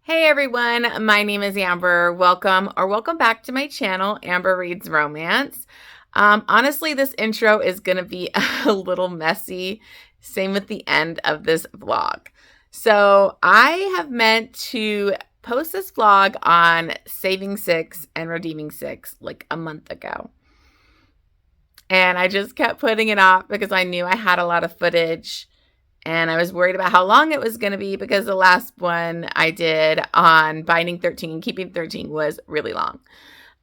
Hey everyone, my name is Amber. Welcome back to my channel, Amber Reads Romance. Honestly, this intro is going to be a little messy. Same with the end of this vlog. So I have meant to post this vlog on saving 6 and redeeming 6 like a month ago. And I just kept putting it off because I knew I had a lot of footage. And I was worried about how long it was going to be because the last one I did on binding 13 and keeping 13 was really long.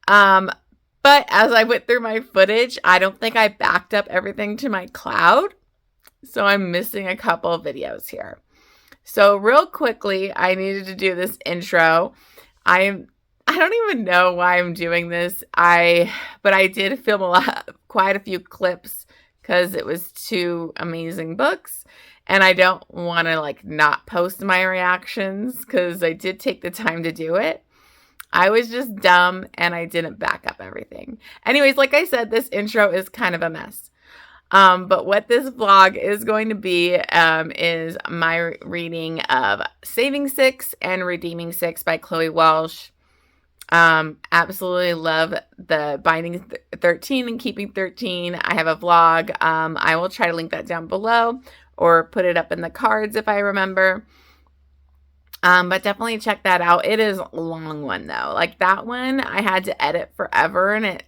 But as I went through my footage, I don't think I backed up everything to my cloud. So I'm missing a couple of videos here. So real quickly, I needed to do this intro. I don't even know why I'm doing this. But I did film quite a few clips because it was two amazing books. And I don't want to not post my reactions because I did take the time to do it. I was just dumb and I didn't back up everything. Anyways, like I said, this intro is kind of a mess. But what this vlog is going to be is my reading of Saving 6 and Redeeming 6 by Chloe Walsh. Absolutely love the binding 13 and keeping 13. I have a vlog. I will try to link that down below or put it up in the cards if I remember. But definitely check that out. It is a long one though. Like that one I had to edit forever and it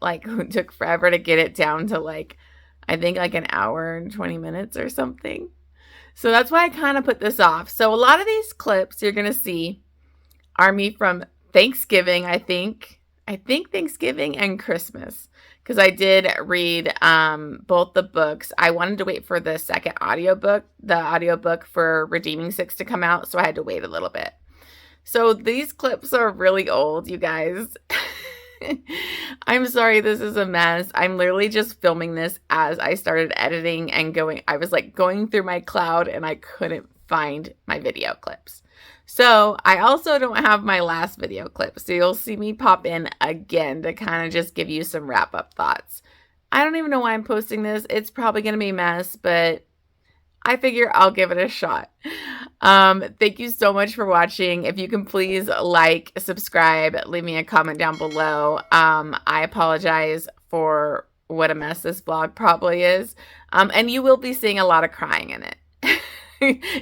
took forever to get it down to I think an hour and 20 minutes or something. So that's why I kind of put this off. So a lot of these clips you're going to see are me from Thanksgiving, I think Thanksgiving and Christmas, because I did read both the books. I wanted to wait for the second audiobook, for Redeeming 6 to come out, so I had to wait a little bit. So these clips are really old, you guys. I'm sorry this is a mess. I'm literally just filming this as I started editing and I was going through my cloud and I couldn't find my video clips. So I also don't have my last video clip, so you'll see me pop in again to kind of just give you some wrap-up thoughts. I don't even know why I'm posting this. It's probably going to be a mess, but I figure I'll give it a shot. Thank you so much for watching. If you can please subscribe, leave me a comment down below. I apologize for what a mess this vlog probably is. And you will be seeing a lot of crying in it.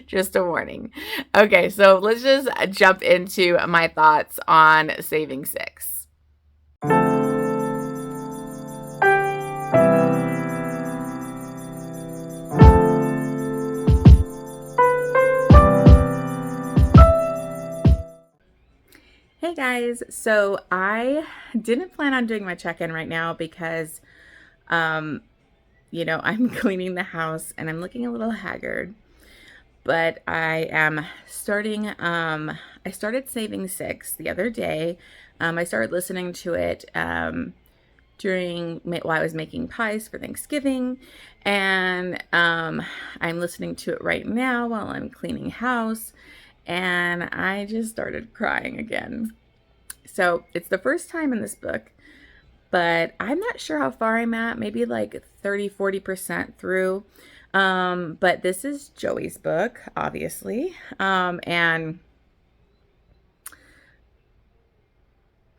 Just a warning. Okay, so let's just jump into my thoughts on Saving 6. Hey guys, so I didn't plan on doing my check-in right now because, I'm cleaning the house and I'm looking a little haggard. But I am starting, I started Saving 6 the other day. I started listening to it while I was making pies for Thanksgiving. And I'm listening to it right now while I'm cleaning house. And I just started crying again. So it's the first time in this book, but I'm not sure how far I'm at, maybe 30-40% through. But this is Joey's book, obviously. And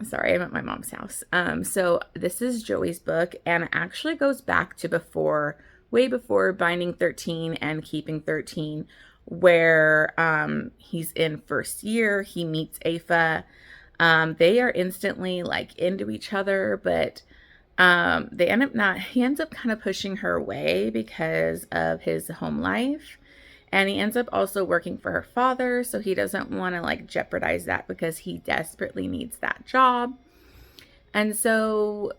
sorry, I'm at my mom's house. So this is Joey's book and it actually goes back to way before binding 13 and keeping 13, where, he's in first year, he meets Aoife. They are instantly into each other, but he ends up kind of pushing her away because of his home life. And he ends up also working for her father. So he doesn't want to jeopardize that because he desperately needs that job. And so,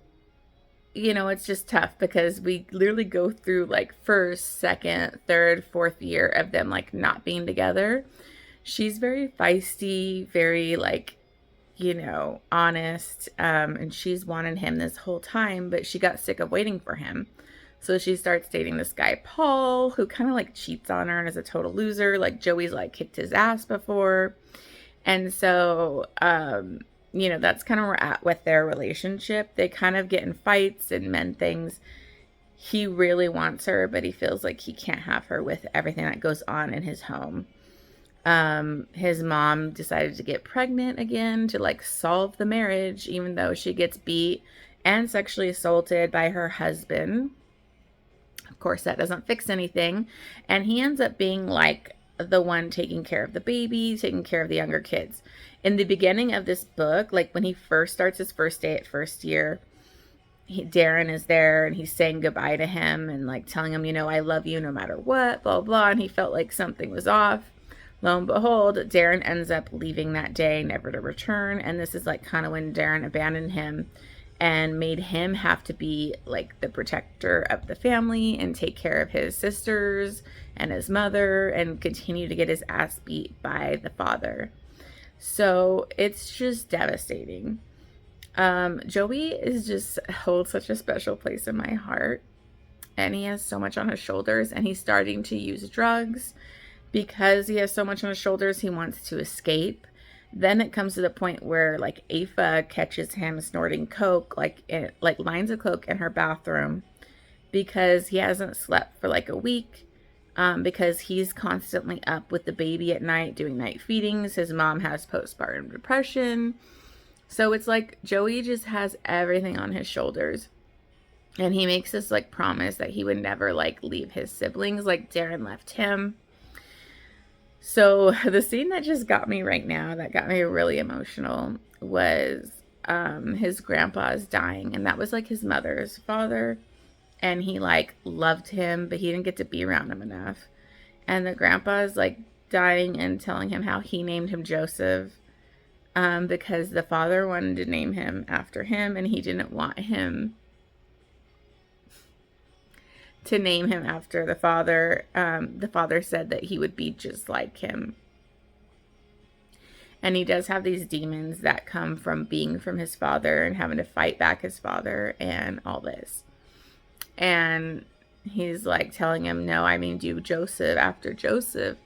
it's just tough because we literally go through first, second, third, fourth year of them not being together. She's very feisty, very honest, and she's wanted him this whole time, but she got sick of waiting for him. So she starts dating this guy, Paul, who kind of cheats on her and is a total loser. Joey's kicked his ass before. And so, that's kind of where we're at with their relationship. They kind of get in fights and mend things. He really wants her, but he feels like he can't have her with everything that goes on in his home. His mom decided to get pregnant again to like solve the marriage, even though she gets beat and sexually assaulted by her husband. Of course, that doesn't fix anything. And he ends up being like the one taking care of the baby, taking care of the younger kids. In the beginning of this book, like when he first starts his first day at first year, Darren is there and he's saying goodbye to him and like telling him, I love you no matter what, blah, blah. And he felt like something was off. Lo and behold, Darren ends up leaving that day, never to return. And this is like kind of when Darren abandoned him and made him have to be like the protector of the family and take care of his sisters and his mother and continue to get his ass beat by the father. So it's just devastating. Joey is just holds such a special place in my heart, and he has so much on his shoulders, and he's starting to use drugs because he has so much on his shoulders. He wants to escape. Then it comes to the point where like Aoife catches him snorting coke, like lines of coke in her bathroom, because he hasn't slept for like a week, because he's constantly up with the baby at night doing night feedings. His mom has postpartum depression. So it's like Joey just has everything on his shoulders. And he makes this like promise that he would never like leave his siblings like Darren left him. So the scene that just got me right now, that got me really emotional, was his grandpa's dying. And that was like his mother's father. And he like loved him, but he didn't get to be around him enough. And the grandpa's like dying and telling him how he named him Joseph. Because the father wanted to name him after him, and he didn't want him to name him after the father. The father said that he would be just like him. And he does have these demons that come from being from his father and having to fight back his father and all this. And he's like telling him, no, I named you Joseph after Joseph.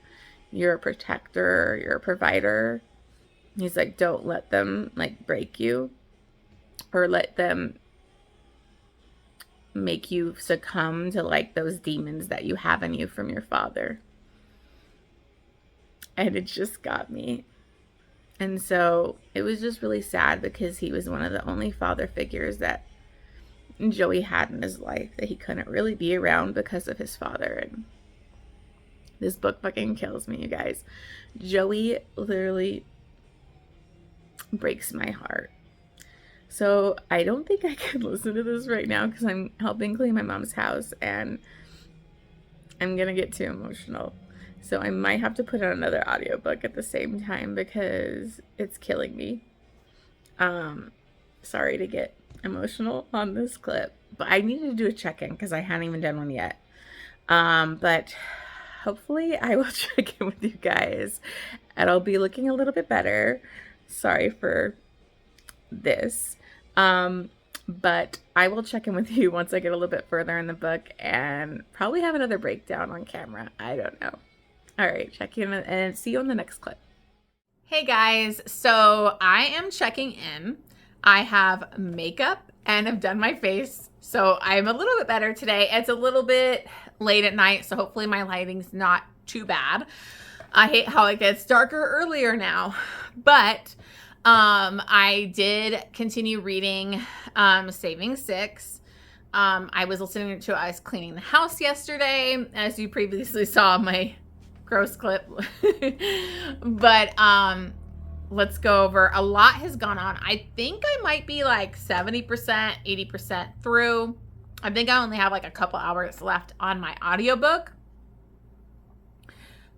You're a protector, you're a provider. He's like, don't let them like break you or let them make you succumb to like those demons that you have in you from your father. And it just got me. And so it was just really sad because he was one of the only father figures that Joey had in his life that he couldn't really be around because of his father. And this book fucking kills me, you guys. Joey literally breaks my heart. So I don't think I can listen to this right now because I'm helping clean my mom's house and I'm gonna get too emotional. So I might have to put on another audiobook at the same time because it's killing me. Sorry to get emotional on this clip, but I needed to do a check-in because I hadn't even done one yet. But hopefully I will check in with you guys and I'll be looking a little bit better. Sorry for this. But I will check in with you once I get a little bit further in the book and probably have another breakdown on camera. I don't know. All right, check in and see you on the next clip. Hey guys, so I am checking in. I have makeup and I've done my face. So I'm a little bit better today. It's a little bit late at night, so hopefully my lighting's not too bad. I hate how it gets darker earlier now, but I did continue reading Saving Six. I was listening to I was cleaning the house yesterday, as you previously saw my gross clip. But let's go over. A lot has gone on. I think I might be like 70%, 80% through. I think I only have like a couple hours left on my audiobook.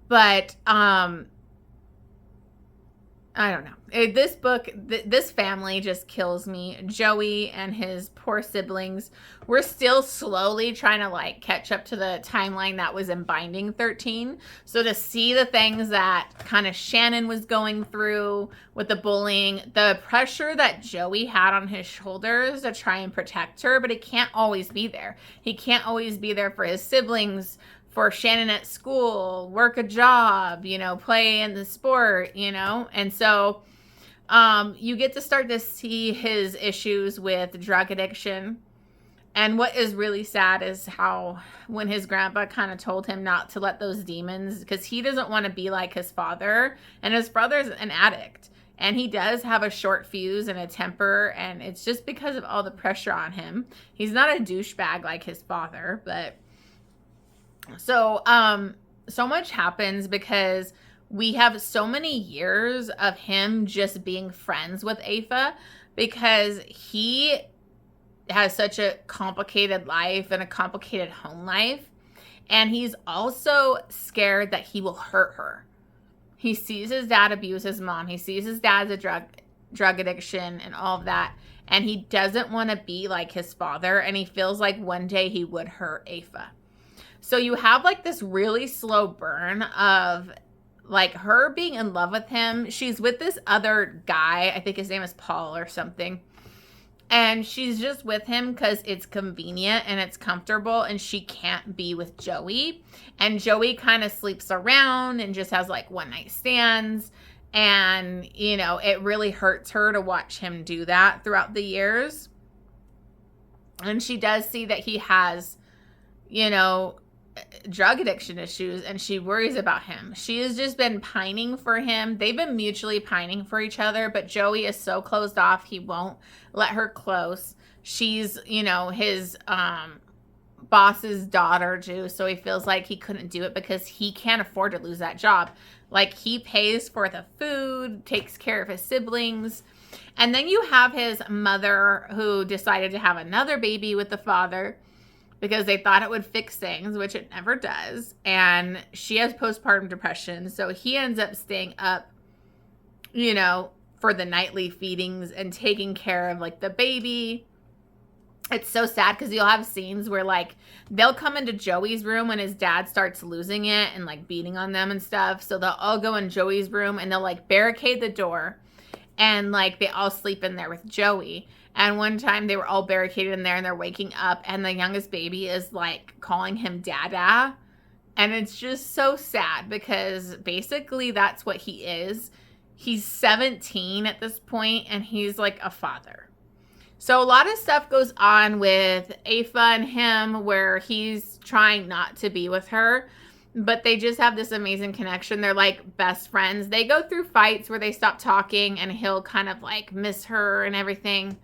But I don't know. This book, this family just kills me. Joey and his poor siblings. We're still slowly trying to like catch up to the timeline that was in Binding 13. So to see the things that kind of Shannon was going through with the bullying, the pressure that Joey had on his shoulders to try and protect her, but he can't always be there. He can't always be there for his siblings, for Shannon at school, work a job, play in the sport, And so you get to start to see his issues with drug addiction And what is really sad is how when his grandpa kind of told him not to let those demons, because he doesn't want to be like his father, and his brother's an addict, and he does have a short fuse and a temper, and it's just because of all the pressure on him. He's not a douchebag like his father, but so much happens because we have so many years of him just being friends with Afa, because he has such a complicated life and a complicated home life. And he's also scared that he will hurt her. He sees his dad abuse his mom. He sees his dad's a drug addiction and all of that. And he doesn't want to be like his father. And he feels like one day he would hurt Afa. So you have like this really slow burn of like her being in love with him. She's with this other guy. I think his name is Paul or something. And she's just with him because it's convenient and it's comfortable, and she can't be with Joey. And Joey kind of sleeps around and just has like one night stands. And, you know, it really hurts her to watch him do that throughout the years. And she does see that he has, you know, drug addiction issues, and she worries about him. She has just been pining for him. They've been mutually pining for each other, but Joey is so closed off, he won't let her close. She's, you know, his boss's daughter too, so he feels like he couldn't do it because he can't afford to lose that job. Like, he pays for the food, takes care of his siblings. And then you have his mother, who decided to have another baby with the father because they thought it would fix things, which it never does. And she has postpartum depression. So he ends up staying up, you know, for the nightly feedings and taking care of like the baby. It's so sad because you'll have scenes where like they'll come into Joey's room when his dad starts losing it and like beating on them and stuff. So they'll all go in Joey's room and they'll like barricade the door, and like they all sleep in there with Joey. And one time they were all barricaded in there and they're waking up and the youngest baby is like calling him Dada. And it's just so sad because basically that's what he is. He's 17 at this point and he's like a father. So a lot of stuff goes on with Afa and him where he's trying not to be with her, but they just have this amazing connection. They're like best friends. They go through fights where they stop talking and he'll kind of like miss her and everything.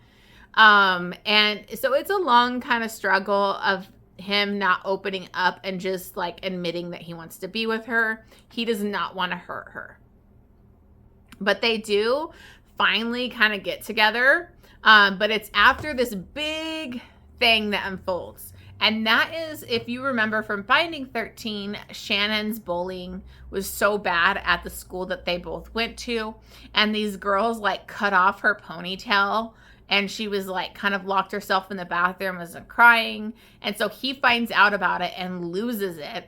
And so it's a long kind of struggle of him not opening up and just like admitting that he wants to be with her. He does not want to hurt her. But they do finally kind of get together. But it's after this big thing that unfolds. And that is, if you remember from Finding 13, Shannon's bullying was so bad at the school that they both went to. And these girls like cut off her ponytail. And she was like kind of locked herself in the bathroom, was crying. And so he finds out about it and loses it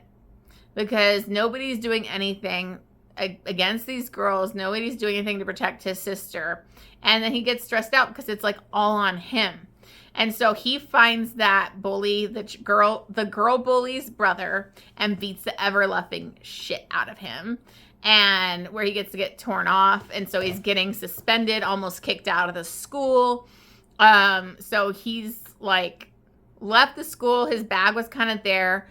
because nobody's doing anything against these girls. Nobody's doing anything to protect his sister. And then he gets stressed out because it's like all on him. And so he finds that bully, the girl bully's brother, and beats the ever-loving shit out of him. And where he gets to get torn off. And so he's getting suspended, almost kicked out of the school. So he's like left the school. His bag was kind of there.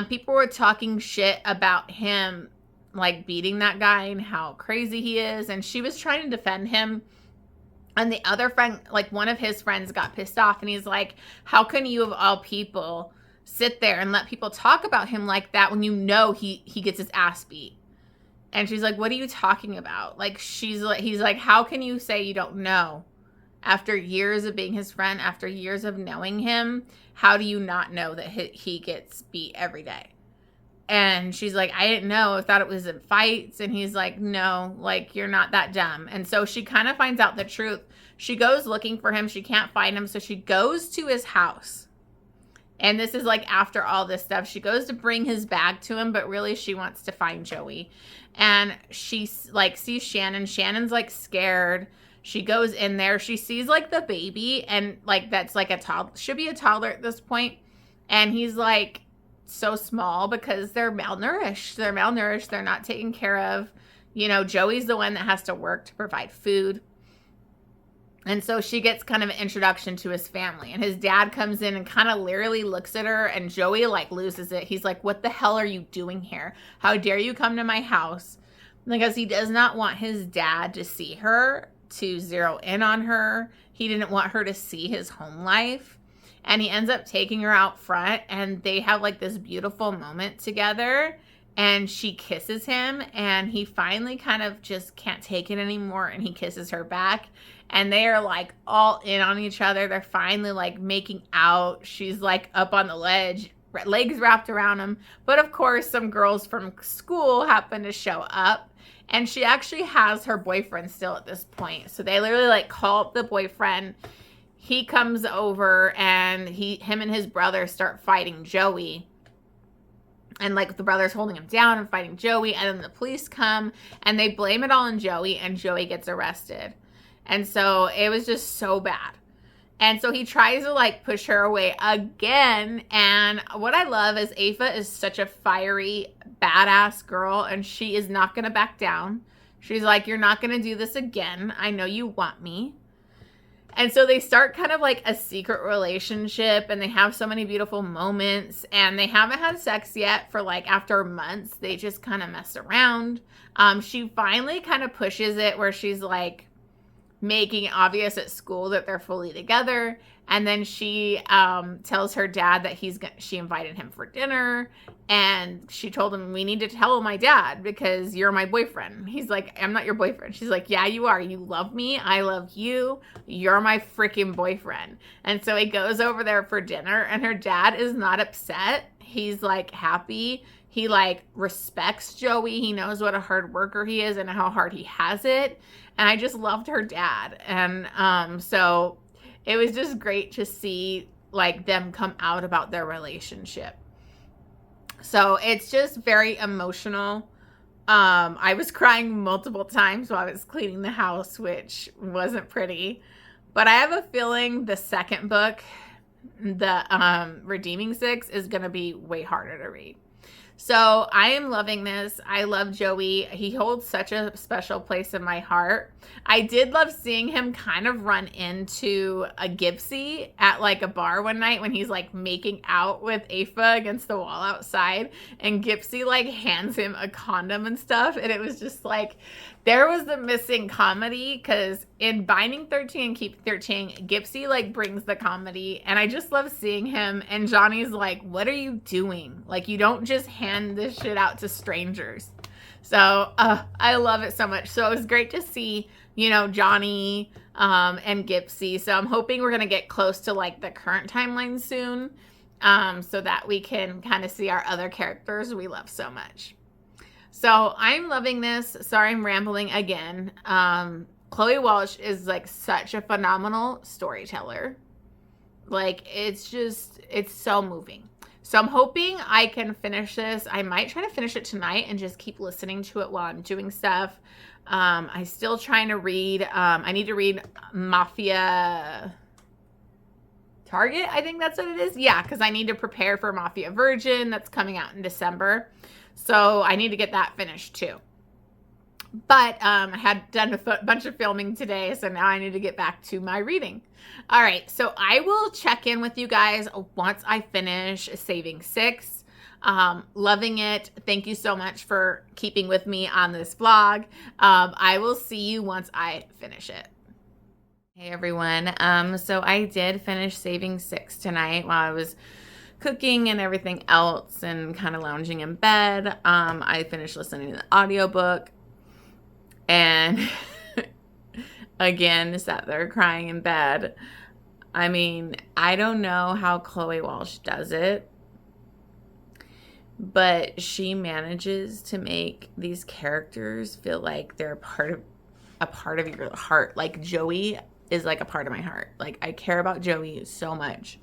People were talking shit about him, like beating that guy and how crazy he is. And she was trying to defend him. And the other friend, like one of his friends, got pissed off. And he's like, how can you of all people sit there and let people talk about him like that when you know he gets his ass beat? And she's like, what are you talking about? Like, he's like, how can you say you don't know? After years of being his friend, after years of knowing him, how do you not know that he gets beat every day? And she's like, I didn't know. I thought it was in fights. And he's like, no, like, you're not that dumb. And so she kind of finds out the truth. She goes looking for him. She can't find him. So she goes to his house. And this is like after all this stuff. She goes to bring his bag to him, but really she wants to find Joey. And she like sees Shannon. Shannon's like scared. She goes in there. She sees like the baby, and like that's like a toddler. Should be a toddler at this point. And he's like so small because they're malnourished. They're not taken care of. You know, Joey's the one that has to work to provide food. And so she gets kind of an introduction to his family. And his dad comes in and kind of leerily looks at her, and Joey like loses it. He's like, what the hell are you doing here? How dare you come to my house? Because he does not want his dad to see her, to zero in on her. He didn't want her to see his home life. And he ends up taking her out front, and they have like this beautiful moment together. And she kisses him, and he finally kind of just can't take it anymore, and he kisses her back. And they are like all in on each other. They're finally like making out. She's like up on the ledge, legs wrapped around him. But of course, some girls from school happen to show up. And she actually has her boyfriend still at this point. So they literally like call up the boyfriend. He comes over, and him and his brother start fighting Joey. And like the brother's holding him down and fighting Joey. And then the police come and they blame it all on Joey, and Joey gets arrested. And so it was just so bad. And so he tries to like push her away again. And what I love is Aoife is such a fiery, badass girl, and she is not going to back down. She's like, you're not going to do this again. I know you want me. And so they start kind of like a secret relationship, and they have so many beautiful moments, and they haven't had sex yet for like after months. They just kind of mess around. She finally kind of pushes it where she's like making it obvious at school that they're fully together. And then she tells her dad that she invited him for dinner, and she told him, we need to tell my dad because you're my boyfriend. He's like, I'm not your boyfriend. She's like, yeah, you are. You love me. I love you. You're my freaking boyfriend. And so he goes over there for dinner, and her dad is not upset. He's like happy. He like respects Joey. He knows what a hard worker he is and how hard he has it. And I just loved her dad. And so it was just great to see like them come out about their relationship. So it's just very emotional. I was crying multiple times while I was cleaning the house, which wasn't pretty. But I have a feeling the second book, the Redeeming Six, is going to be way harder to read. So I am loving this. I love Joey. He holds such a special place in my heart. I did love seeing him kind of run into a Gypsy at like a bar one night when he's like making out with Aoife against the wall outside, and Gypsy like hands him a condom and stuff. And it was just like, there was the missing comedy, because in Binding 13 and Keep 13, Gypsy like brings the comedy, and I just love seeing him. And Johnny's like, what are you doing? Like, you don't just hand this shit out to strangers. So I love it so much. So it was great to see, you know, Johnny and Gypsy. So I'm hoping we're going to get close to like the current timeline soon, so that we can kind of see our other characters we love so much. So I'm loving this. Sorry, I'm rambling again. Chloe Walsh is like such a phenomenal storyteller. Like, it's so moving. So I'm hoping I can finish this. I might try to finish it tonight and just keep listening to it while I'm doing stuff. I'm still trying to read. I need to read Mafia Target. I think that's what it is. Yeah, because I need to prepare for Mafia Virgin. That's coming out in December. So I need to get that finished too. But I had done a bunch of filming today, so now I need to get back to my reading. All right, so I will check in with you guys once I finish Saving Six. Loving it. Thank you so much for keeping with me on this vlog. I will see you once I finish it. Hey everyone. So I did finish Saving Six tonight while I was cooking and everything else and kind of lounging in bed. I finished listening to the audiobook. And again, sat there crying in bed. I mean, I don't know how Chloe Walsh does it, but she manages to make these characters feel like they're a part of your heart. Like, Joey is like a part of my heart. Like, I care about Joey so much.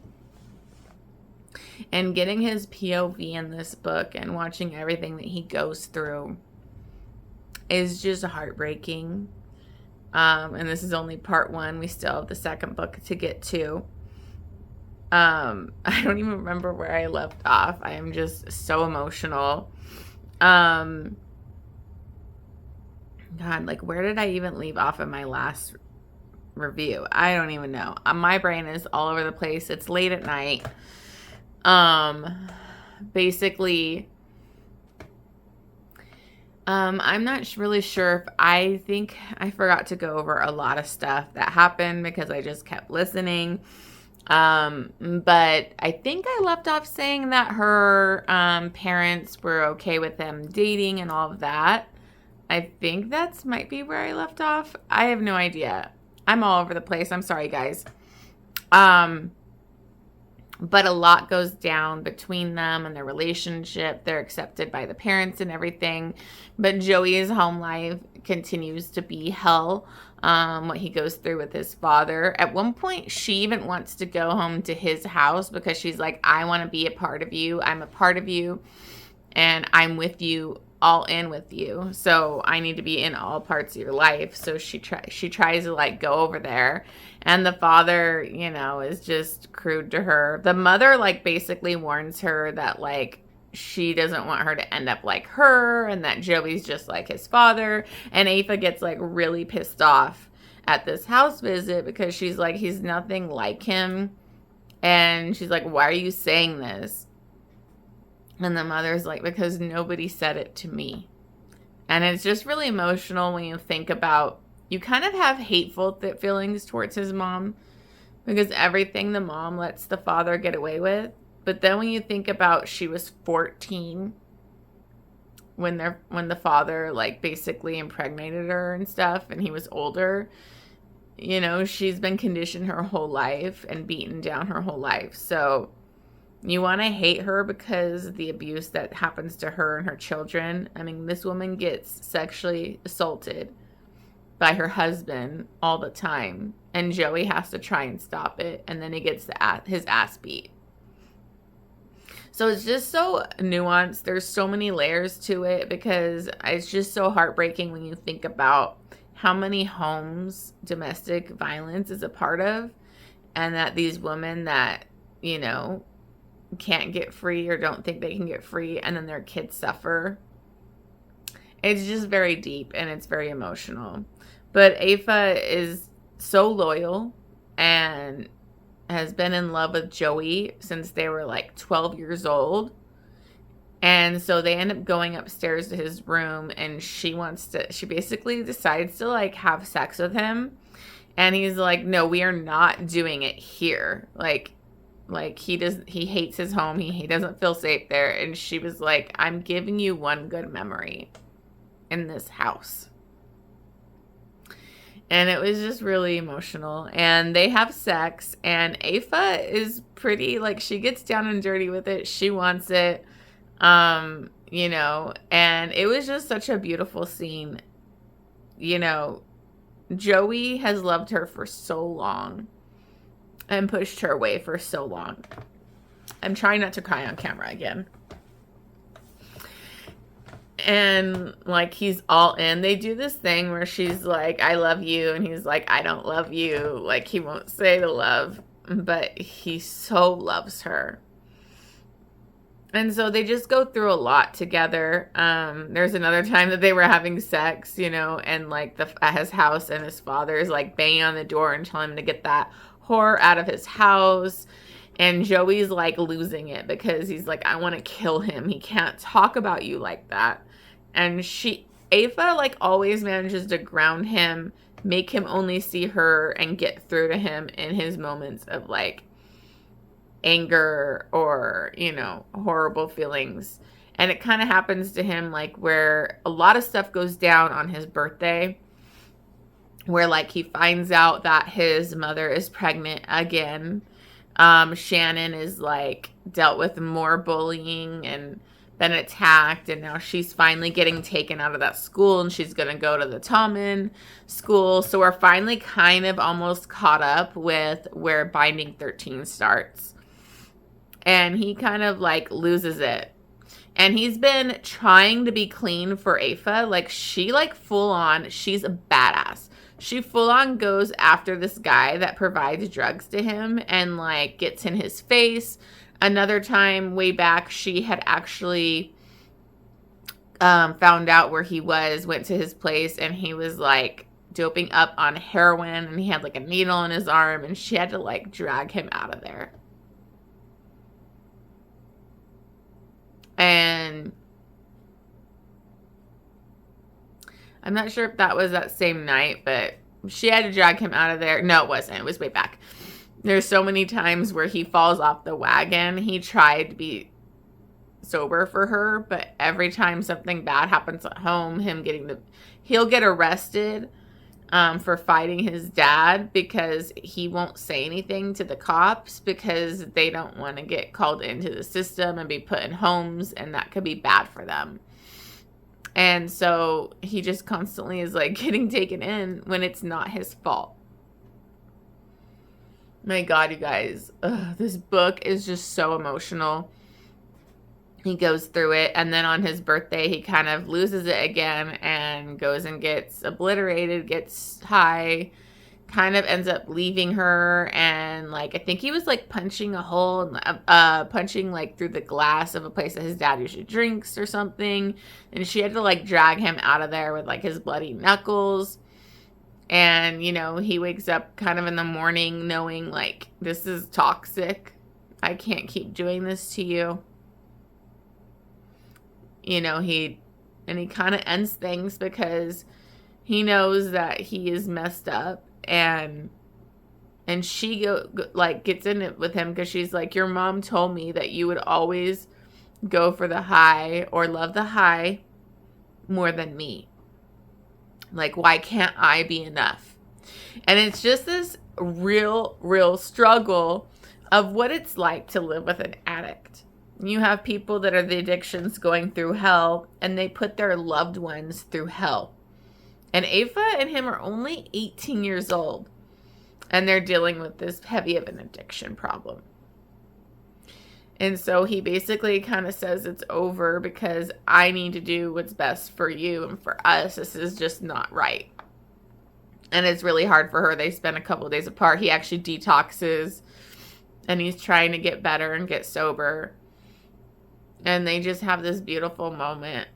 And getting his POV in this book and watching everything that he goes through is just heartbreaking. And this is only part one. We still have the second book to get to. I don't even remember where I left off. I am just so emotional. God, like, where did I even leave off in my last review? I don't even know. My brain is all over the place. It's late at night. Basically, I'm not really sure if I think I forgot to go over a lot of stuff that happened because I just kept listening. But I think I left off saying that her parents were okay with them dating and all of that. I think that's might be where I left off. I have no idea. I'm all over the place. I'm sorry, guys. But a lot goes down between them and their relationship. They're accepted by the parents and everything. But Joey's home life continues to be hell. What he goes through with his father. At one point, she even wants to go home to his house because she's like, I want to be a part of you. I'm a part of you. And I'm with you, all in with you. So I need to be in all parts of your life. So she tries to like go over there. And the father, you know, is just crude to her. The mother like basically warns her that like she doesn't want her to end up like her and that Joey's just like his father. And Aoife gets like really pissed off at this house visit because she's like, he's nothing like him. And she's like, why are you saying this? And the mother's like, because nobody said it to me. And it's just really emotional when you think about, you kind of have hateful feelings towards his mom because everything the mom lets the father get away with. But then when you think about she was 14 when the father like basically impregnated her and stuff and he was older, you know, she's been conditioned her whole life and beaten down her whole life. So you want to hate her because of the abuse that happens to her and her children. I mean, this woman gets sexually assaulted by her husband all the time. And Joey has to try and stop it. And then he gets his ass beat. So it's just so nuanced. There's so many layers to it because it's just so heartbreaking when you think about how many homes domestic violence is a part of. And that these women that, you know, can't get free or don't think they can get free and then their kids suffer. It's just very deep and it's very emotional. But Aoife is so loyal and has been in love with Joey since they were like 12 years old. And so they end up going upstairs to his room and she basically decides to like have sex with him. And he's like, no, we are not doing it here. Like he hates his home. He doesn't feel safe there. And she was like, I'm giving you one good memory in this house. And it was just really emotional. And they have sex. And Aoife is pretty, like, she gets down and dirty with it. She wants it, you know. And it was just such a beautiful scene. You know, Joey has loved her for so long and pushed her away for so long. I'm trying not to cry on camera again. And like he's all in. They do this thing where she's like, I love you. And he's like, I don't love you. Like he won't say the love, but he so loves her. And so they just go through a lot together. There's another time that they were having sex, you know, and like at his house and his father is like banging on the door and telling him to get that whore out of his house. And Joey's like losing it because he's like, I want to kill him. He can't talk about you like that. And Aoife like always manages to ground him, make him only see her and get through to him in his moments of like anger or, you know, horrible feelings. And it kind of happens to him like where a lot of stuff goes down on his birthday where like he finds out that his mother is pregnant again. Shannon is like dealt with more bullying and been attacked, and now she's finally getting taken out of that school and she's gonna go to the Tommen school. So we're finally kind of almost caught up with where Binding 13 starts. And he kind of like loses it. And he's been trying to be clean for Aoife. Like she like full on, she's a badass. She full on goes after this guy that provides drugs to him and like gets in his face. Another time way back, she had actually found out where he was, went to his place, and he was like doping up on heroin, and he had like a needle in his arm, and she had to like drag him out of there. And I'm not sure if that was that same night, but she had to drag him out of there. No, it wasn't. It was way back. There's so many times where he falls off the wagon. He tried to be sober for her, but every time something bad happens at home, he'll get arrested for fighting his dad because he won't say anything to the cops because they don't want to get called into the system and be put in homes, and that could be bad for them. And so he just constantly is like getting taken in when it's not his fault. My God, you guys, this book is just so emotional. He goes through it, and then on his birthday, he kind of loses it again and goes and gets obliterated, gets high, kind of ends up leaving her, and like I think he was like punching a hole, punching like through the glass of a place that his dad usually drinks or something, and she had to like drag him out of there with like his bloody knuckles. And, you know, he wakes up kind of in the morning knowing, like, this is toxic. I can't keep doing this to you. You know, he kind of ends things because he knows that he is messed up. And she gets in it with him because she's like, your mom told me that you would always go for the high or love the high more than me. Like, why can't I be enough? And it's just this real struggle of what it's like to live with an addict. You have people that are the addictions going through hell, and they put their loved ones through hell. And Ava and him are only 18 years old, and they're dealing with this heavy of an addiction problem. And so he basically kind of says it's over because I need to do what's best for you and for us. This is just not right. And it's really hard for her. They spend a couple of days apart. He actually detoxes and he's trying to get better and get sober. And they just have this beautiful moment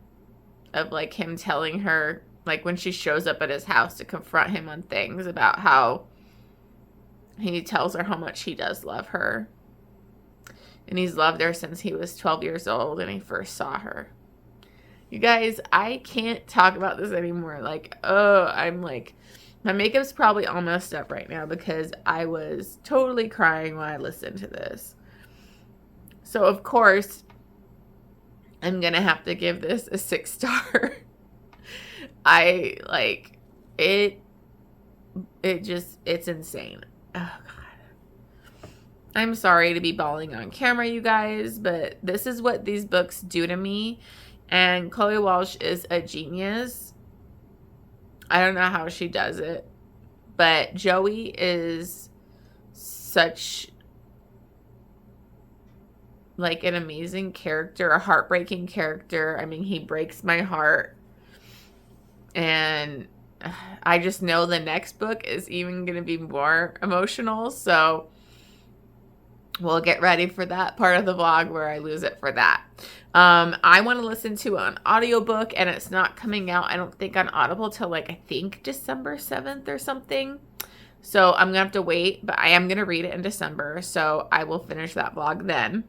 of like him telling her, like when she shows up at his house to confront him on things, about how he tells her how much he does love her. And he's loved her since he was 12 years old and he first saw her. You guys, I can't talk about this anymore. Like, I'm like, my makeup's probably all messed up right now because I was totally crying when I listened to this. So, of course, I'm going to have to give this a 6-star. It's insane. Oh, God. I'm sorry to be bawling on camera, you guys, but this is what these books do to me. And Chloe Walsh is a genius. I don't know how she does it, but Joey is such like an amazing character, a heartbreaking character. I mean, he breaks my heart. And I just know the next book is even going to be more emotional. So we'll get ready for that part of the vlog where I lose it for that. I want to listen to an audiobook, and it's not coming out, I don't think, on Audible till like, I think December 7th or something. So I'm going to have to wait, but I am going to read it in December. So I will finish that vlog then.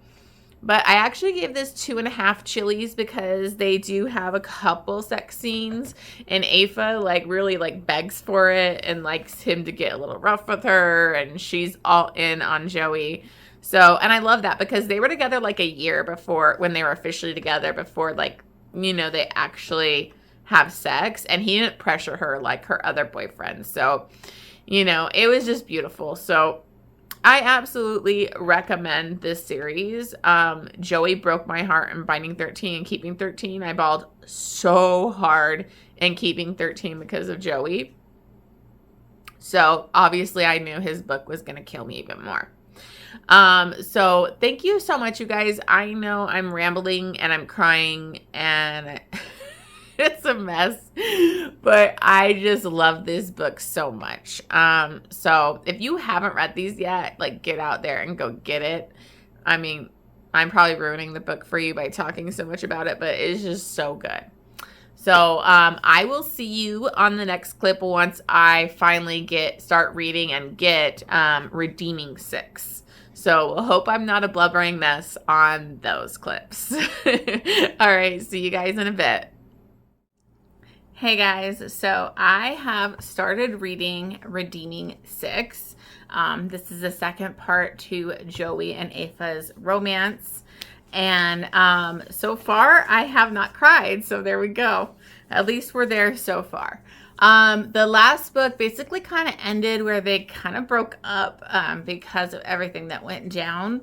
But I actually gave this 2.5 chilies because they do have a couple sex scenes, and Ava like really like begs for it and likes him to get a little rough with her, and she's all in on Joey. So, and I love that because they were together like a year before, when they were officially together, before like, you know, they actually have sex, and he didn't pressure her like her other boyfriends. So, you know, it was just beautiful. So I absolutely recommend this series. Joey broke my heart in Binding 13 and Keeping 13. I bawled so hard in Keeping 13 because of Joey. So obviously I knew his book was going to kill me even more. So thank you so much, you guys. I know I'm rambling and I'm crying and it's a mess, but I just love this book so much. So if you haven't read these yet, like, get out there and go get it. I mean, I'm probably ruining the book for you by talking so much about it, but it's just so good. So So I will see you on the next clip once I finally start reading and get Redeeming 6. So hope I'm not a blubbering mess on those clips. All right, see you guys in a bit. Hey guys, so I have started reading Redeeming 6. This is the second part to Joey and Aoife's romance. And so far, I have not cried, so there we go. At least we're there so far. The last book basically kind of ended where they kind of broke up because of everything that went down.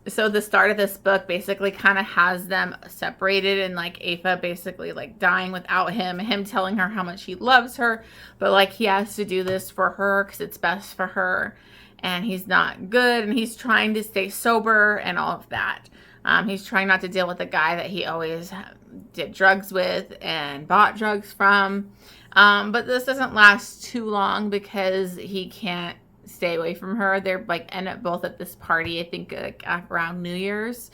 So the start of this book basically kind of has them separated, and like Aoife basically like dying without him telling her how much he loves her, but like he has to do this for her because it's best for her. And he's not good, and he's trying to stay sober and all of that. He's trying not to deal with the guy that he always did drugs with and bought drugs from. But this doesn't last too long because he can't stay away from her. They're like end up both at this party, I think like around New Year's.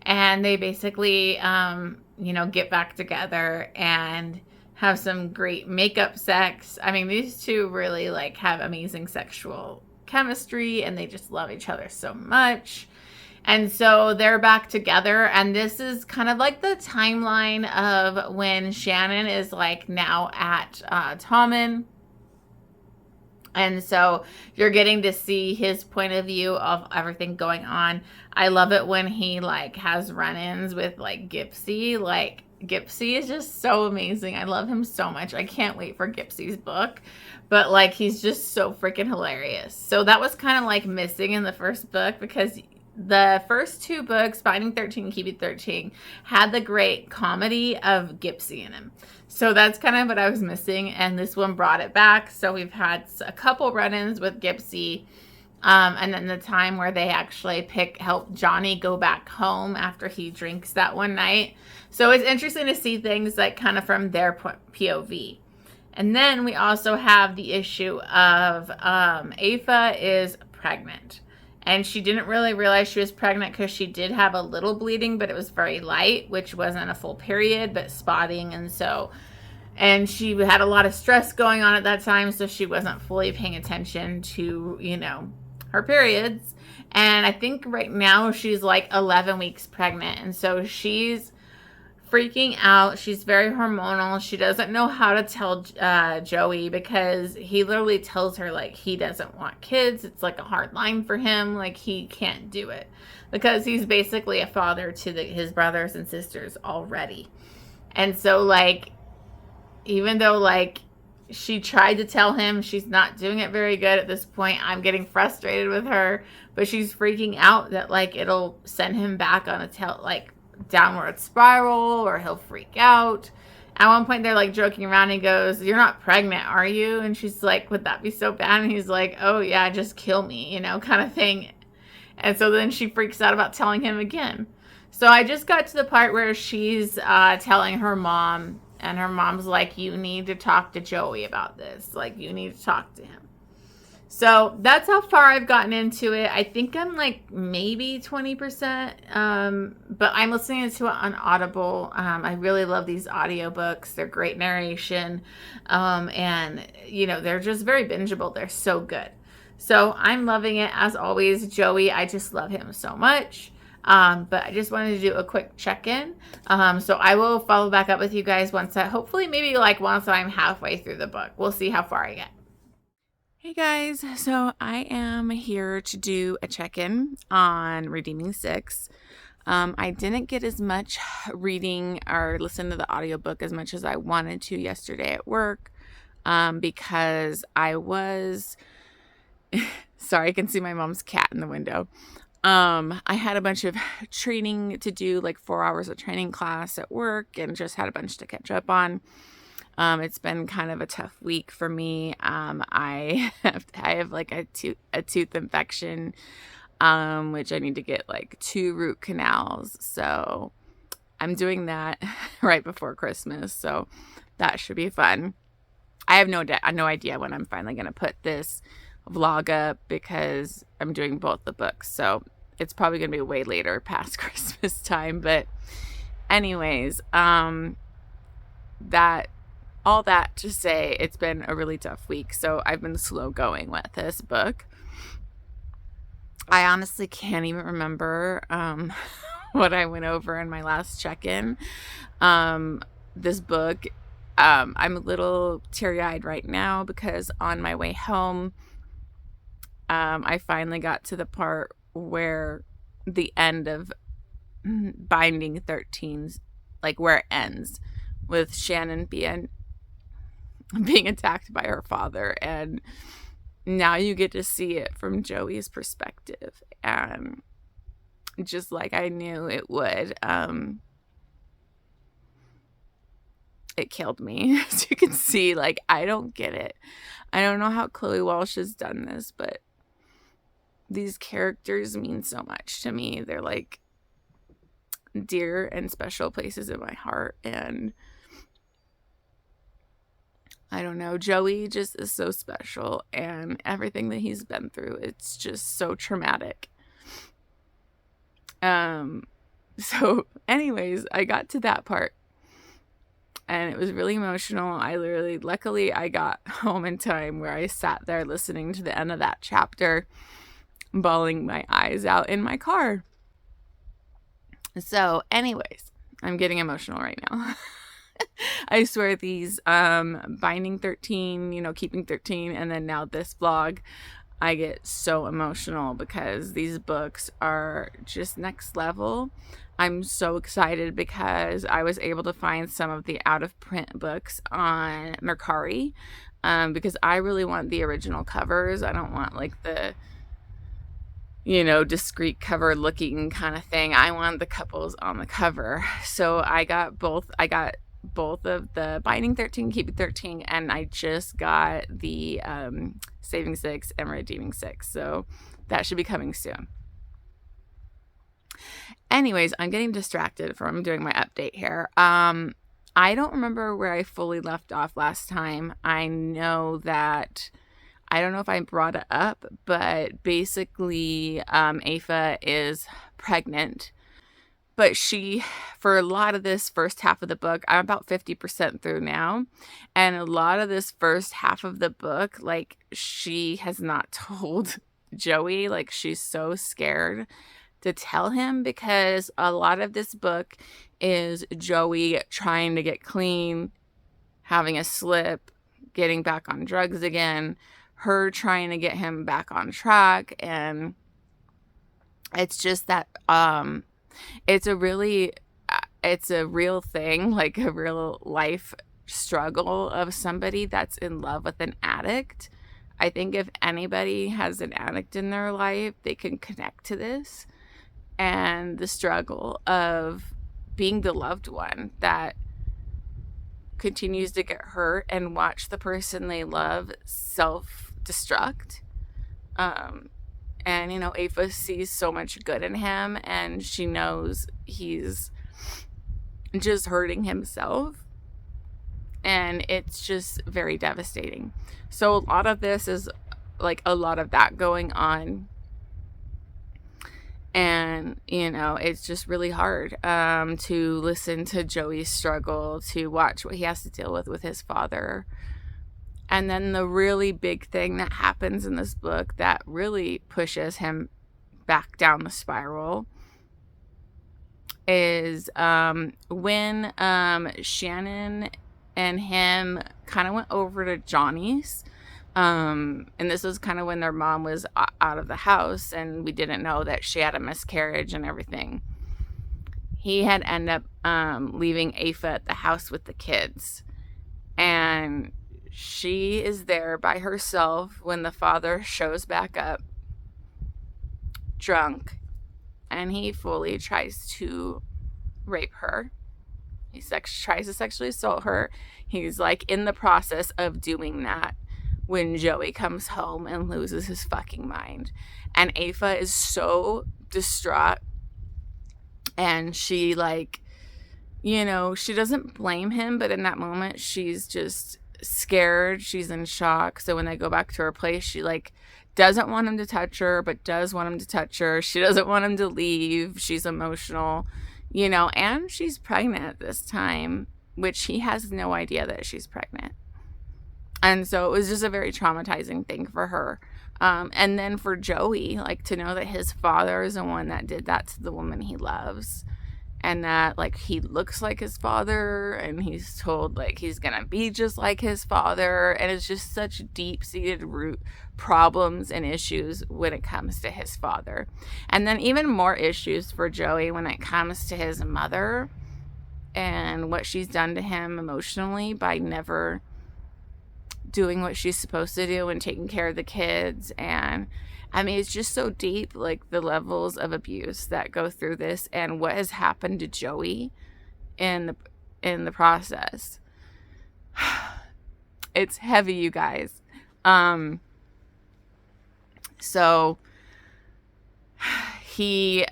And they basically, get back together and have some great makeup sex. I mean, these two really like have amazing sexual chemistry, and they just love each other so much. And so they're back together, and this is kind of like the timeline of when Shannon is like now at Tommen. And so you're getting to see his point of view of everything going on. I love it when he like has run-ins with like Gypsy. Like Gypsy is just so amazing. I love him so much. I can't wait for Gypsy's book. But like he's just so freaking hilarious. So that was kind of like missing in the first book, because the first two books, Finding 13 and Keeping 13, had the great comedy of Gypsy in them. So that's kind of what I was missing, and this one brought it back. So we've had a couple run-ins with Gypsy, and then the time where they actually help Johnny go back home after he drinks that one night. So it's interesting to see things like kind of from their POV. And then we also have the issue of Aoife is pregnant. And she didn't really realize she was pregnant because she did have a little bleeding, but it was very light, which wasn't a full period, but spotting. And she had a lot of stress going on at that time, so she wasn't fully paying attention to, her periods. And I think right now she's like 11 weeks pregnant. And so she's freaking out. She's very hormonal. She doesn't know how to tell Joey, because he literally tells her like he doesn't want kids. It's like a hard line for him. Like he can't do it because he's basically a father to his brothers and sisters already. And so like, even though like she tried to tell him, she's not doing it very good at this point. I'm getting frustrated with her, but she's freaking out that like it'll send him back on a downward spiral, or he'll freak out. At one point they're like joking around, and he goes, "You're not pregnant, are you?" And she's like, "Would that be so bad?" And he's like, "Oh yeah, just kill me," kind of thing. And so then she freaks out about telling him again. So I just got to the part where she's telling her mom, and her mom's like, "You need to talk to Joey about this. Like, you need to talk to him." So that's how far I've gotten into it. I think I'm like maybe 20%, but I'm listening to it on Audible. I really love these audiobooks. They're great narration, and they're just very bingeable. They're so good. So I'm loving it. As always, Joey, I just love him so much. But I just wanted to do a quick check-in. So I will follow back up with you guys once I'm halfway through the book. We'll see how far I get. Hey guys, so I am here to do a check-in on Redeeming 6. I didn't get as much reading or listen to the audiobook as much as I wanted to yesterday at work, because I was, sorry, I can see my mom's cat in the window. I had a bunch of training to do, like 4 hours of training class at work, and just had a bunch to catch up on. It's been kind of a tough week for me. I have like a tooth infection, which I need to get like 2 root canals. So I'm doing that right before Christmas. So that should be fun. I have no idea when I'm finally going to put this vlog up, because I'm doing both the books. So it's probably going to be way later past Christmas time. But anyways, that all that to say, it's been a really tough week. So I've been slow going with this book. I honestly can't even remember what I went over in my last check-in. This book, I'm a little teary-eyed right now because on my way home, I finally got to the part where the end of Binding 13's, like where it ends with Shannon being attacked by her father, and now you get to see it from Joey's perspective, and just like I knew it would, it killed me. As you can see, like, I don't get it. I don't know how Chloe Walsh has done this, but these characters mean so much to me. They're like dear and special places in my heart, and I don't know, Joey just is so special, and everything that he's been through, it's just so traumatic. So anyways, I got to that part and it was really emotional. Luckily I got home in time where I sat there listening to the end of that chapter, bawling my eyes out in my car. So anyways, I'm getting emotional right now. I swear these Binding 13, Keeping 13, and then now this vlog, I get so emotional because these books are just next level. I'm so excited because I was able to find some of the out-of-print books on Mercari, because I really want the original covers. I don't want like the discreet cover looking kind of thing. I want the couples on the cover. So I got both of the Binding 13, Keeping 13, and I just got the Saving 6 and Redeeming 6. So that should be coming soon. Anyways, I'm getting distracted from doing my update here. I don't remember where I fully left off last time. I don't know if I brought it up, but basically Aoife is pregnant. But for a lot of this first half of the book, I'm about 50% through now. And a lot of this first half of the book, like, she has not told Joey. Like, she's so scared to tell him because a lot of this book is Joey trying to get clean, having a slip, getting back on drugs again, her trying to get him back on track. And it's just that it's a real thing, like a real life struggle of somebody that's in love with an addict. I think if anybody has an addict in their life, they can connect to this and the struggle of being the loved one that continues to get hurt and watch the person they love self-destruct. And, Aoife sees so much good in him, and she knows he's just hurting himself. And it's just very devastating. So a lot of this is like a lot of that going on. And, it's just really hard to listen to Joey's struggle, to watch what he has to deal with his father. And then the really big thing that happens in this book that really pushes him back down the spiral is when Shannon and him kind of went over to Johnny's. And this was kind of when their mom was out of the house and we didn't know that she had a miscarriage and everything. He had ended up leaving Aoife at the house with the kids. And she is there by herself when the father shows back up drunk, and he fully tries to rape her. He tries to sexually assault her. He's like in the process of doing that when Joey comes home and loses his fucking mind. And Aoife is so distraught, and she she doesn't blame him, but in that moment she's just scared. She's in shock. So when they go back to her place, she doesn't want him to touch her, but does want him to touch her. She doesn't want him to leave. She's emotional, and she's pregnant at this time. which he has no idea that she's pregnant. And so it was just a very traumatizing thing for her. And then for Joey, like, to know that his father is the one that did that to the woman he loves, and that, like, he looks like his father, and he's told, like, he's gonna be just like his father, and it's just such deep-seated root problems and issues when it comes to his father. And then even more issues for Joey when it comes to his mother and what she's done to him emotionally by never doing what she's supposed to do and taking care of the kids. And I mean, it's just so deep, like the levels of abuse that go through this and what has happened to Joey in the process. It's heavy, you guys. So they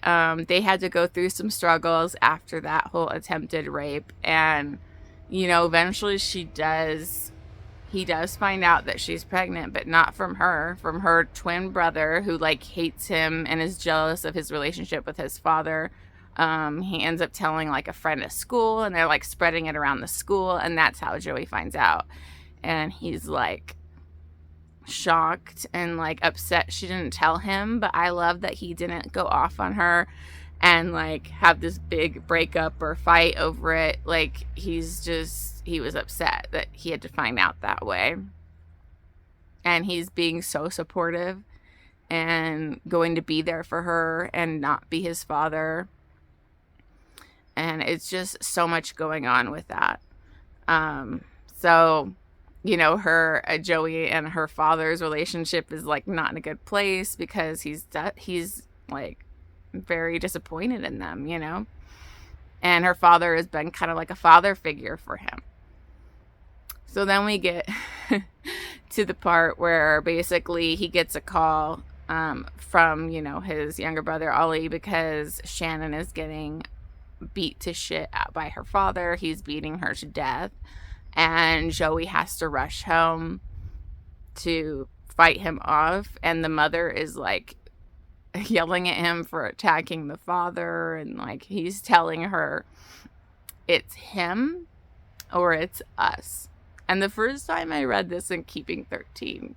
had to go through some struggles after that whole attempted rape, and eventually he does find out that she's pregnant, but not from her twin brother, who like hates him and is jealous of his relationship with his father. He ends up telling like a friend at school, and they're like spreading it around the school, and that's how Joey finds out. And he's like shocked and like upset she didn't tell him, but I love that he didn't go off on her and like have this big breakup or fight over it. Like he was upset that he had to find out that way, and he's being so supportive and going to be there for her and not be his father. And it's just so much going on with that. So Joey and her father's relationship is like not in a good place because he's like very disappointed in them, and her father has been kind of like a father figure for him. So then we get to the part where basically he gets a call from his younger brother Ollie, because Shannon is getting beat to shit out by her father. He's beating her to death, and Joey has to rush home to fight him off, and the mother is like yelling at him for attacking the father, and like he's telling her it's him or it's us. And the first time I read this in Keeping 13,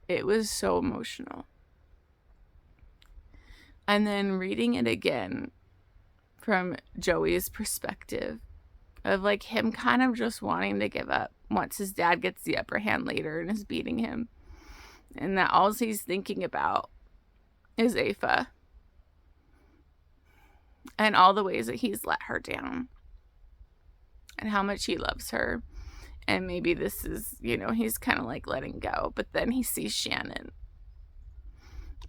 it was so emotional. And then reading it again from Joey's perspective of like him kind of just wanting to give up once his dad gets the upper hand later and is beating him, and that all he's thinking about is Aoife and all the ways that he's let her down and how much he loves her. And maybe this is, he's kind of like letting go. But then he sees Shannon,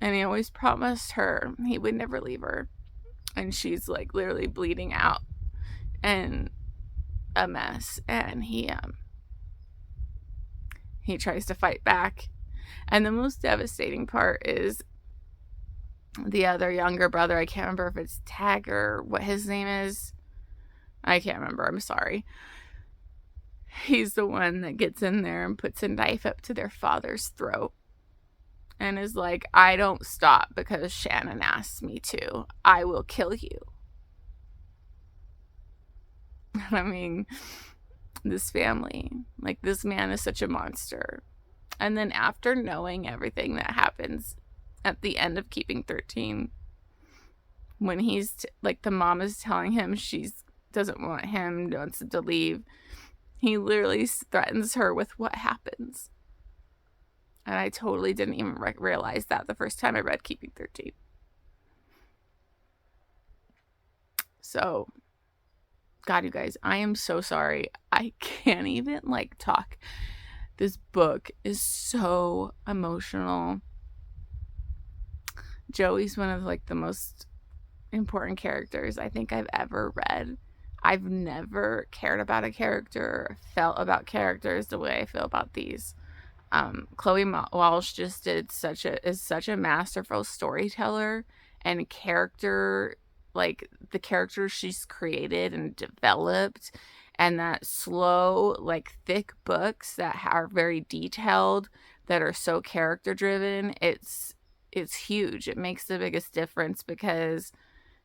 and he always promised her he would never leave her, and she's like literally bleeding out and a mess. And he tries to fight back. And the most devastating part is the other younger brother. I can't remember if it's Tag or what his name is. I can't remember. I'm sorry. He's the one that gets in there and puts a knife up to their father's throat and is like, I don't stop because Shannon asked me to. I will kill you. I mean, this family, like, this man is such a monster. And then after knowing everything that happens at the end of Keeping 13, when he's like, the mom is telling him she doesn't want him, wants him to leave, he literally threatens her with what happens. And I totally didn't even realize that the first time I read Keeping 13. So, God, you guys, I am so sorry. I can't even like talk. This book is so emotional. Joey's one of like the most important characters I think I've ever read. I've never cared about a character, felt about characters the way I feel about these. Chloe Walsh just is such a masterful storyteller and character, like the characters she's created and developed, and that slow, like thick books that are very detailed, that are so character driven. It's huge. It makes the biggest difference because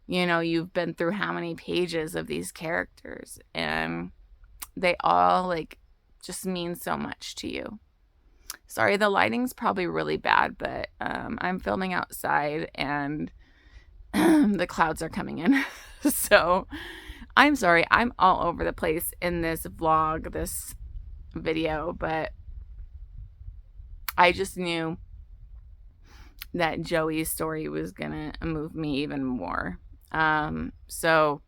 You know, you've been through how many pages of these characters, and they all like just mean so much to you. Sorry, the lighting's probably really bad, but I'm filming outside and the clouds are coming in. So I'm sorry, I'm all over the place in this vlog, this video, but I just knew that Joey's story was gonna move me even more. So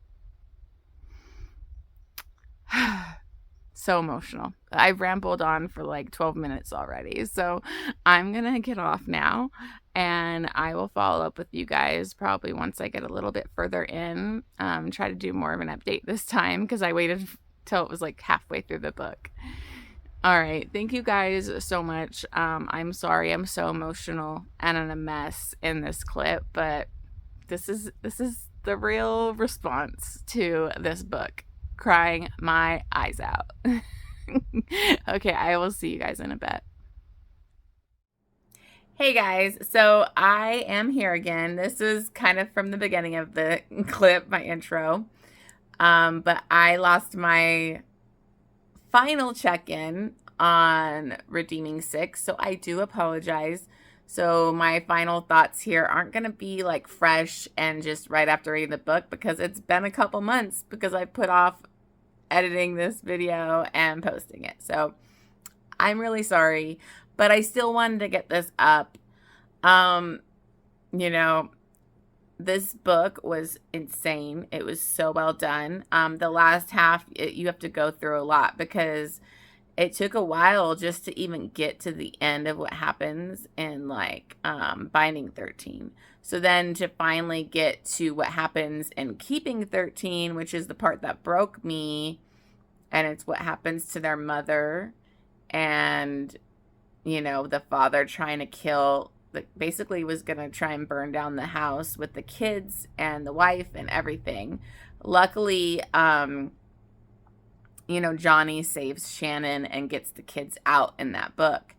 emotional. I've rambled on for like 12 minutes already. So I'm going to get off now, and I will follow up with you guys probably once I get a little bit further in. Try to do more of an update this time because I waited till it was like halfway through the book. All right. Thank you guys so much. I'm sorry I'm so emotional and in a mess in this clip, but this is the real response to this book. Crying my eyes out. Okay, I will see you guys in a bit. Hey guys, so I am here again. This is kind of from the beginning of the clip, my intro. But I lost my final check-in on Redeeming 6, so I do apologize. So my final thoughts here aren't going to be like fresh and just right after reading the book, because it's been a couple months because I put off editing this video and posting it. So I'm really sorry, but I still wanted to get this up. You know, this book was insane. It was so well done. The last half, you have to go through a lot because it took a while just to even get to the end of what happens in like Binding 13. So then to finally get to what happens in Keeping 13, which is the part that broke me, and it's what happens to their mother and, you know, the father trying to kill, basically was going to try and burn down the house with the kids and the wife and everything. Luckily, you know, Johnny saves Shannon and gets the kids out in that book.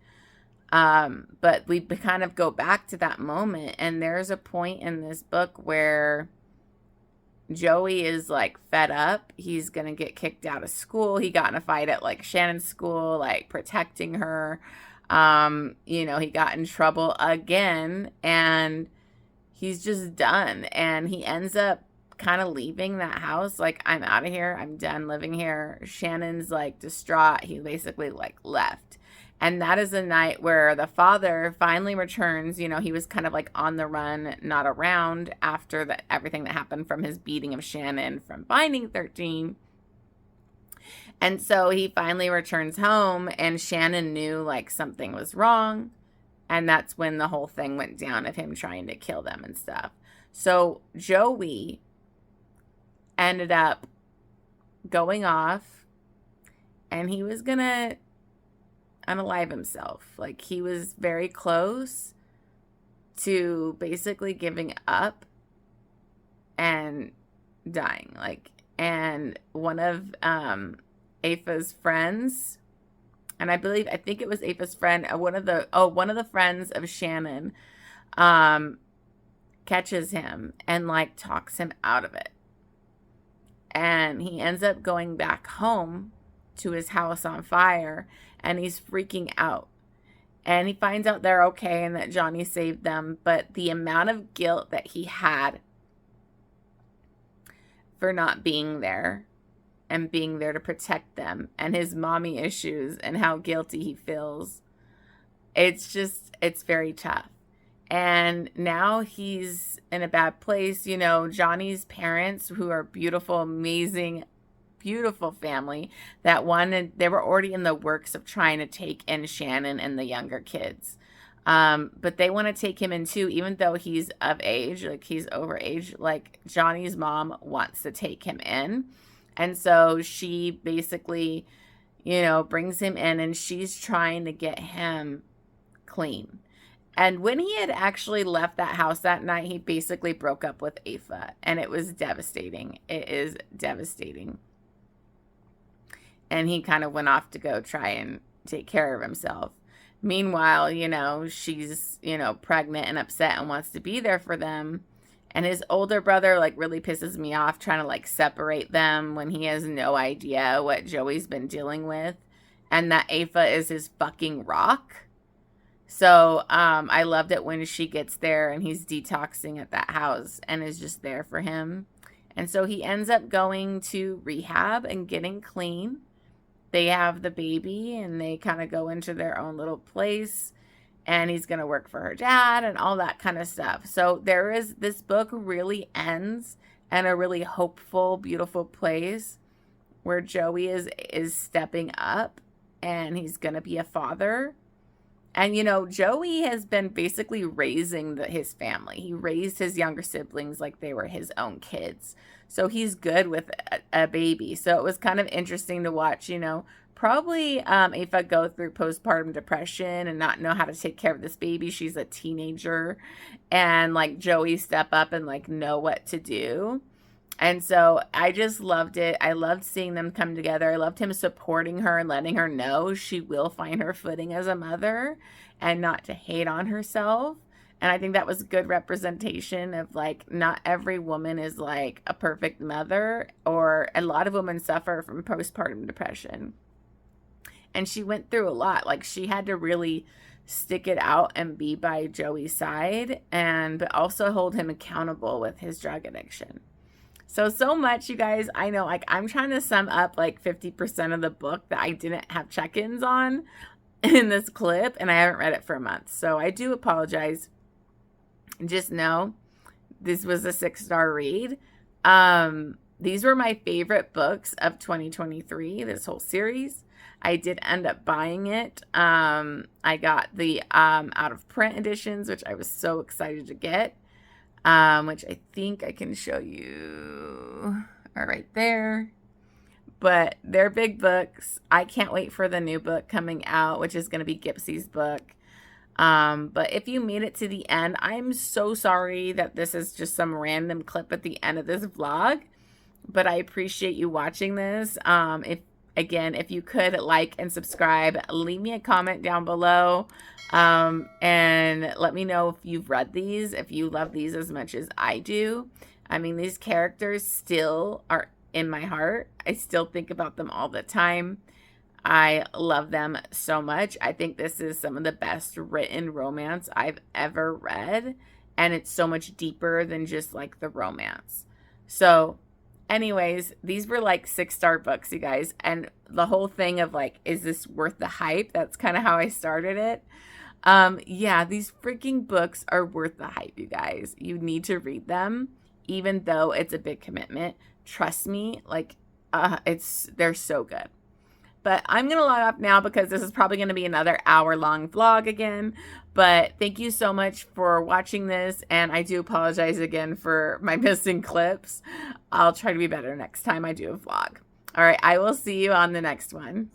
But we kind of go back to that moment, and there's a point in this book where Joey is like fed up. He's going to get kicked out of school. He got in a fight at like Shannon's school, like protecting her. You know, he got in trouble again, and he's just done. And he ends up kind of leaving that house. Like, I'm out of here. I'm done living here. Shannon's like distraught. He basically like left. And that is the night where the father finally returns. You know, he was kind of like on the run, not around after that, everything that happened from his beating of Shannon from Binding 13. And so he finally returns home, and Shannon knew like something was wrong. And that's when the whole thing went down of him trying to kill them and stuff. So Joey ended up going off, and he was going to unalive himself. Like, he was very close to basically giving up and dying. Like, and one of Aoife's friends, and I think it was Aoife's friend, one of the friends of Shannon catches him and like talks him out of it. And he ends up going back home to his house on fire, and he's freaking out. And he finds out they're okay and that Johnny saved them, but the amount of guilt that he had for not being there and being there to protect them, and his mommy issues and how guilty he feels, it's very tough. And now he's in a bad place. You know, Johnny's parents, who are beautiful, amazing, beautiful family, that wanted, they were already in the works of trying to take in Shannon and the younger kids. But they want to take him in too, even though he's of age, like he's over age. Like, Johnny's mom wants to take him in. And so she basically, you know, brings him in, and she's trying to get him clean. And when he had actually left that house that night, he basically broke up with Aoife, and it was devastating. It is devastating. And he kind of went off to go try and take care of himself. Meanwhile, you know, she's, you know, pregnant and upset and wants to be there for them. And his older brother, like, really pisses me off trying to, like, separate them when he has no idea what Joey's been dealing with. And that Aoife is his fucking rock. So I loved it when she gets there and he's detoxing at that house and is just there for him. And so he ends up going to rehab and getting clean. They have the baby and they kind of go into their own little place. And he's going to work for her dad and all that kind of stuff. So this book really ends in a really hopeful, beautiful place where Joey is stepping up and he's going to be a father. And, you know, Joey has been basically raising his family. He raised his younger siblings like they were his own kids. So he's good with a baby. So it was kind of interesting to watch, you know, probably Aoife go through postpartum depression and not know how to take care of this baby. She's a teenager. And, like, Joey step up and, like, know what to do. And so I just loved it. I loved seeing them come together. I loved him supporting her and letting her know she will find her footing as a mother and not to hate on herself. And I think that was good representation of, like, not every woman is like a perfect mother, or a lot of women suffer from postpartum depression. And she went through a lot. Like, she had to really stick it out and be by Joey's side, but also hold him accountable with his drug addiction. So much, you guys. I know, like, I'm trying to sum up like 50% of the book that I didn't have check-ins on in this clip, and I haven't read it for a month. So I do apologize. Just know this was a 6-star read. These were my favorite books of 2023, this whole series. I did end up buying it. I got the out of print editions, which I was so excited to get. Which I think I can show you are right there. But they're big books. I can't wait for the new book coming out, which is going to be Gipsy's book. But if you made it to the end, I'm so sorry that this is just some random clip at the end of this vlog. But I appreciate you watching this. If you could like and subscribe, leave me a comment down below. And let me know if you've read these, if you love these as much as I do. I mean, these characters still are in my heart. I still think about them all the time. I love them so much. I think this is some of the best written romance I've ever read. And it's so much deeper than just like the romance. So anyways, these were like 6-star books, you guys. And the whole thing of like, is this worth the hype? That's kind of how I started it. Yeah, these freaking books are worth the hype, you guys. You need to read them, even though it's a big commitment. Trust me, like, they're so good. But I'm going to log off now because this is probably going to be another hour-long vlog again. But thank you so much for watching this, and I do apologize again for my missing clips. I'll try to be better next time I do a vlog. All right, I will see you on the next one.